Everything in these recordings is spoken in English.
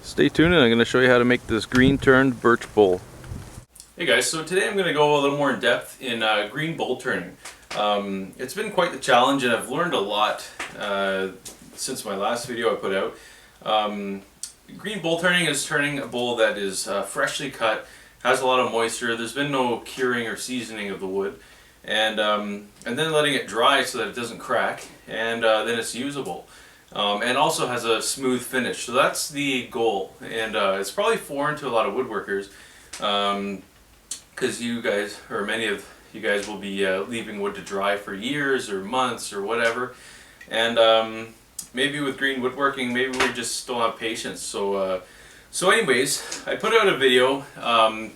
Stay tuned and I'm going to show you how to make this green turned birch bowl. Hey guys, so today I'm going to go a little more in depth in green bowl turning. It's been quite the challenge and I've learned a lot since my last video I put out. Green bowl turning is turning a bowl that is freshly cut, has a lot of moisture, there's been no curing or seasoning of the wood, and then letting it dry so that it doesn't crack, and then it's usable. And also has a smooth finish. So that's the goal, and it's probably foreign to a lot of woodworkers because you guys, or many of you guys, will be leaving wood to dry for years or months or whatever, and maybe with green woodworking, maybe we just don't have patience. So anyways, I put out a video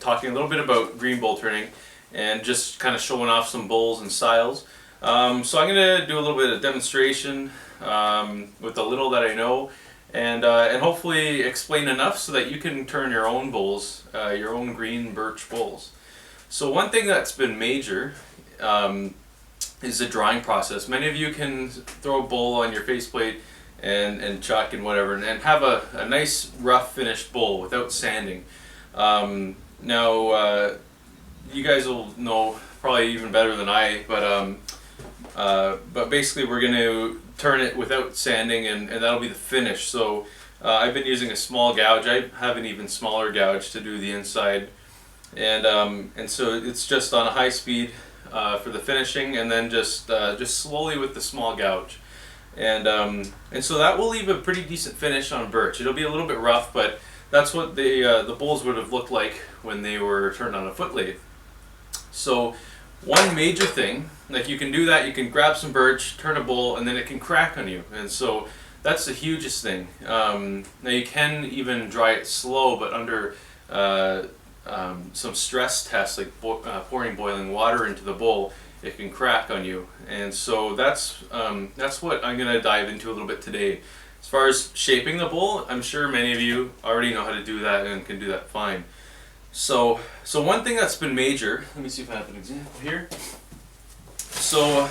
talking a little bit about green bowl turning and just kind of showing off some bowls and styles. So I'm going to do a little bit of demonstration with the little that I know, and hopefully explain enough so that you can turn your own bowls, your own green birch bowls. So one thing that's been major is the drying process. Many of you can throw a bowl on your faceplate and chuck and whatever and have a nice rough finished bowl without sanding. Now you guys will know probably even better than I, but basically we're going to turn it without sanding, and that'll be the finish. So I've been using a small gouge. I have an even smaller gouge to do the inside, and so it's just on a high speed for the finishing, and then just slowly with the small gouge, and so that will leave a pretty decent finish on birch. It'll be a little bit rough, but that's what the bowls would have looked like when they were turned on a foot lathe. So one major thing, like you can do that, you can grab some birch, turn a bowl, and then it can crack on you, and so that's the hugest thing. Now you can even dry it slow, but under some stress tests, like pouring boiling water into the bowl, it can crack on you, and so that's what I'm going to dive into a little bit today. As far as shaping the bowl, I'm sure many of you already know how to do that and can do that fine. So one thing that's been major, let me see if I have an example here. So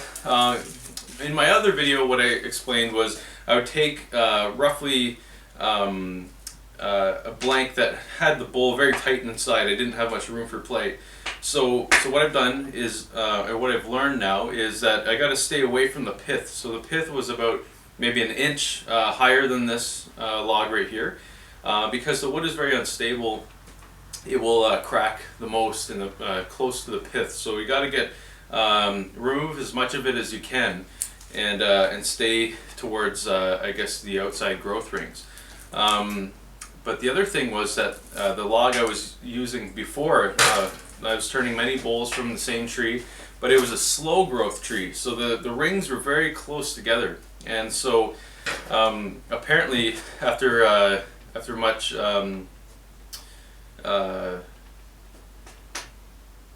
in my other video, what I explained was I would take roughly a blank that had the bowl very tight inside. I didn't have much room for play. So what I've done is, or what I've learned now, is that I got to stay away from the pith. So the pith was about maybe an inch higher than this log right here, because the wood is very unstable. It will crack the most in the close to the pith. So you got to get remove as much of it as you can, and stay towards I guess the outside growth rings. But the other thing was that the log I was using before, I was turning many bowls from the same tree, but it was a slow growth tree, so the rings were very close together, and so apparently after much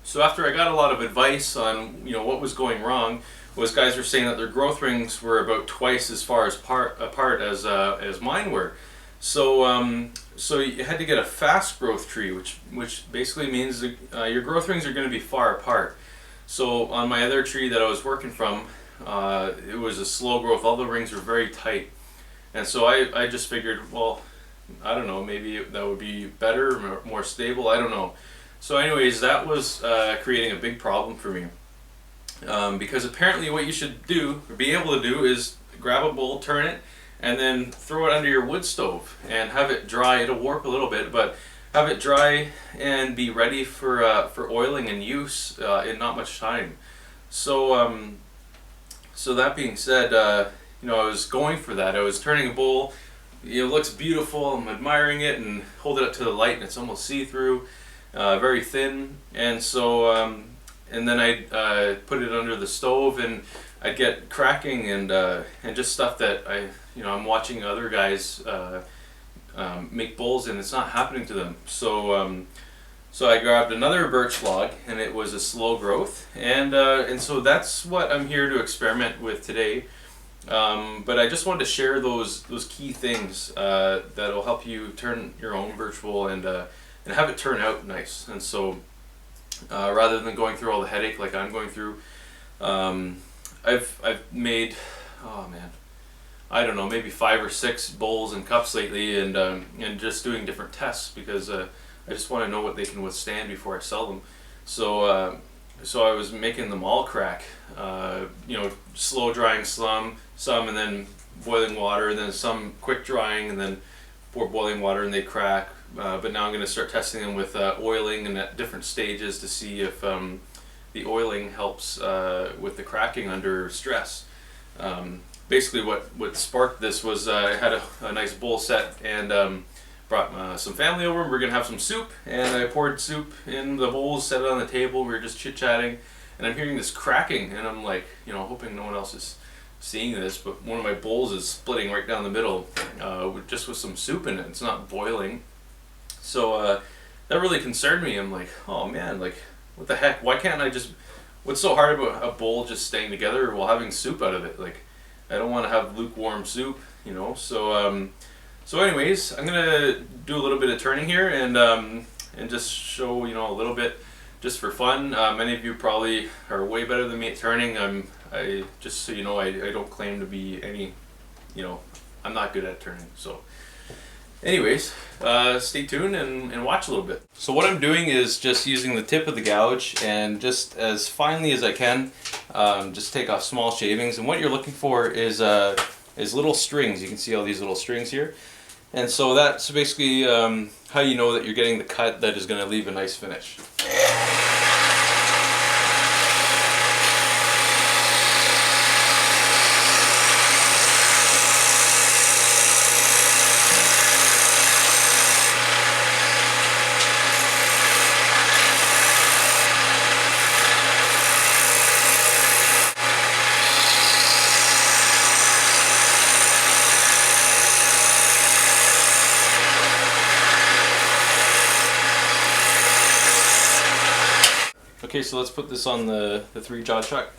so after I got a lot of advice on what was going wrong, was guys were saying that their growth rings were about twice as far apart as mine were. So so you had to get a fast growth tree, which basically means that, your growth rings are going to be far apart. So on my other tree that I was working from, it was a slow growth. All the rings were very tight, and so I just figured, well, I don't know, maybe that would be better, more stable, I don't know. So anyways, that was creating a big problem for me, because apparently what you should do, or be able to do, is grab a bowl, turn it, and then throw it under your wood stove and have it dry. It'll warp a little bit, but have it dry and be ready for oiling and use in not much time. So so that being said, I was going for that. I was turning a bowl. It looks beautiful, I'm admiring it, and hold it up to the light and it's almost see-through, very thin, and so and then I'd put it under the stove and I'd get cracking and just stuff that I'm watching other guys make bowls and it's not happening to them. So so I grabbed another birch log, and it was a slow growth, and so that's what I'm here to experiment with today. But I just wanted to share those key things that'll help you turn your own birch bowl and have it turn out nice. And so rather than going through all the headache like I'm going through, I've made, oh man, I don't know, maybe 5 or 6 bowls and cups lately, and just doing different tests because I just want to know what they can withstand before I sell them. So I was making them all crack. Slow drying some, and then boiling water, and then some quick drying, and then pour boiling water and they crack. But now I'm going to start testing them with oiling and at different stages to see if the oiling helps with the cracking under stress. Basically what sparked this was I had a nice bowl set and brought some family over and we're going to have some soup, and I poured soup in the bowls, set it on the table, we were just chit-chatting, and I'm hearing this cracking, and I'm like, hoping no one else is seeing this, but one of my bowls is splitting right down the middle just with some soup in it. It's not boiling. So that really concerned me. I'm like, oh man, like what the heck? Why can't I just, what's so hard about a bowl just staying together while having soup out of it? Like, I don't want to have lukewarm soup, So anyways, I'm gonna do a little bit of turning here and just show a little bit just for fun. Many of you probably are way better than me at turning. I just so you know, I don't claim to be any, I'm not good at turning. So anyways, stay tuned and watch a little bit. So what I'm doing is just using the tip of the gouge and just as finely as I can, just take off small shavings. And what you're looking for is little strings. You can see all these little strings here. And so that's basically how you know that you're getting the cut that is going to leave a nice finish. Okay, so let's put this on the 3-jaw chuck.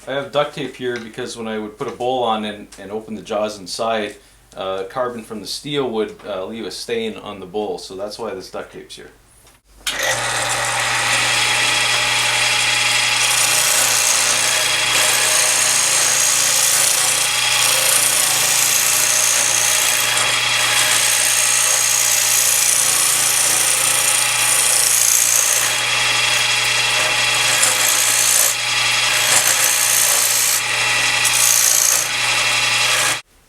I have duct tape here because when I would put a bowl on and open the jaws inside, carbon from the steel would leave a stain on the bowl, so that's why this duct tape's here.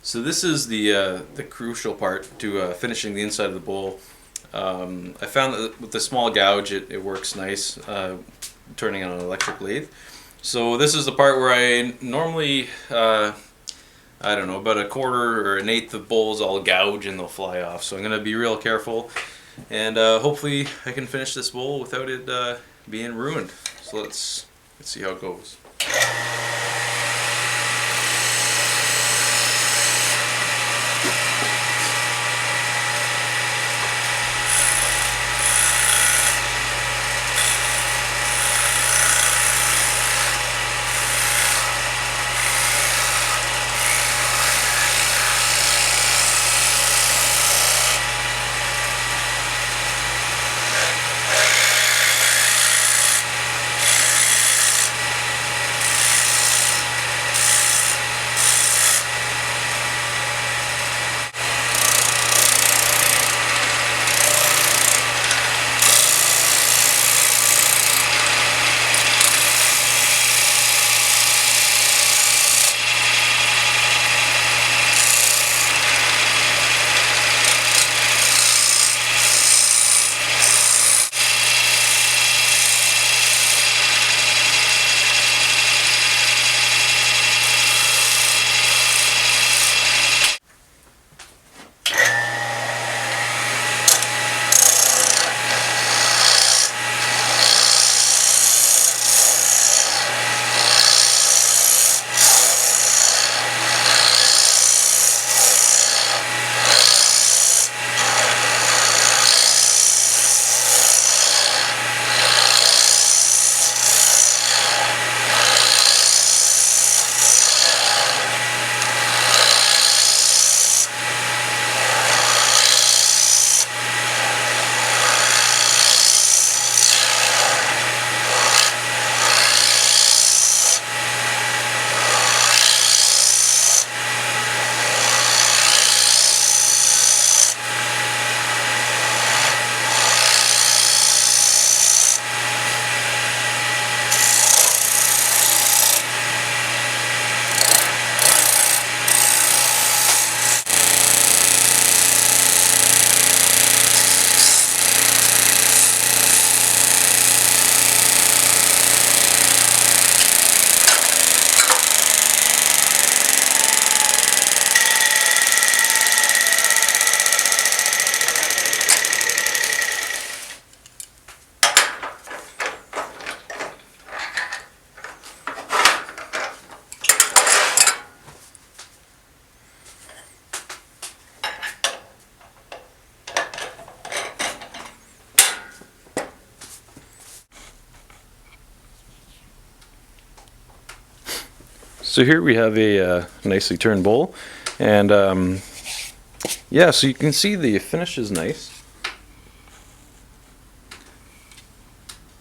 So this is the crucial part to finishing the inside of the bowl. I found that with the small gouge it works nice, turning on an electric lathe. So this is the part where I normally, I don't know, about 1/4 or 1/8 of bowls I'll gouge and they'll fly off. So I'm going to be real careful, and hopefully I can finish this bowl without it being ruined. So let's see how it goes. So here we have a nicely turned bowl, and yeah, so you can see the finish is nice.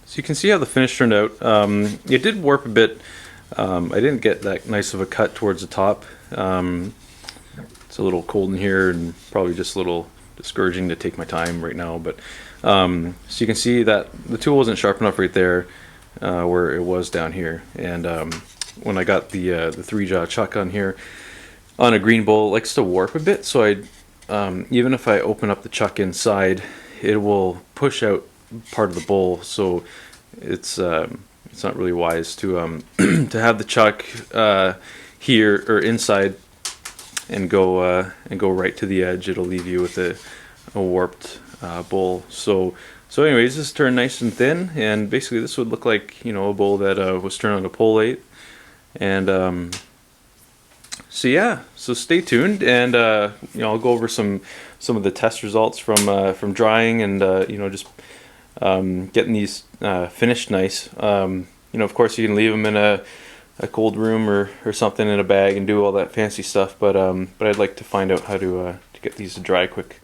So you can see how the finish turned out. It did warp a bit. I didn't get that nice of a cut towards the top. It's a little cold in here and probably just a little discouraging to take my time right now, but so you can see that the tool wasn't sharp enough right there where it was down here. And when I got the 3-jaw chuck on here on a green bowl, it likes to warp a bit, so even if I open up the chuck inside, it will push out part of the bowl, so it's not really wise to to have the chuck here or inside and go right to the edge. It'll leave you with a warped bowl. So anyways, this turned nice and thin, and basically this would look like, you know, a bowl that was turned on a pole lathe. And so yeah, so stay tuned, and you know, I'll go over some of the test results from drying and you know, just getting these finished nice. You know, of course you can leave them in a cold room or something in a bag and do all that fancy stuff, but I'd like to find out how to get these to dry quick.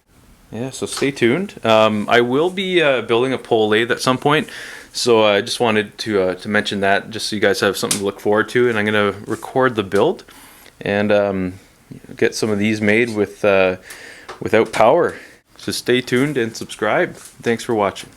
Yeah, so stay tuned. I will be building a pole lathe at some point, so I just wanted to mention that, just so you guys have something to look forward to. And I'm going to record the build and get some of these made with without power. So stay tuned and subscribe. Thanks for watching.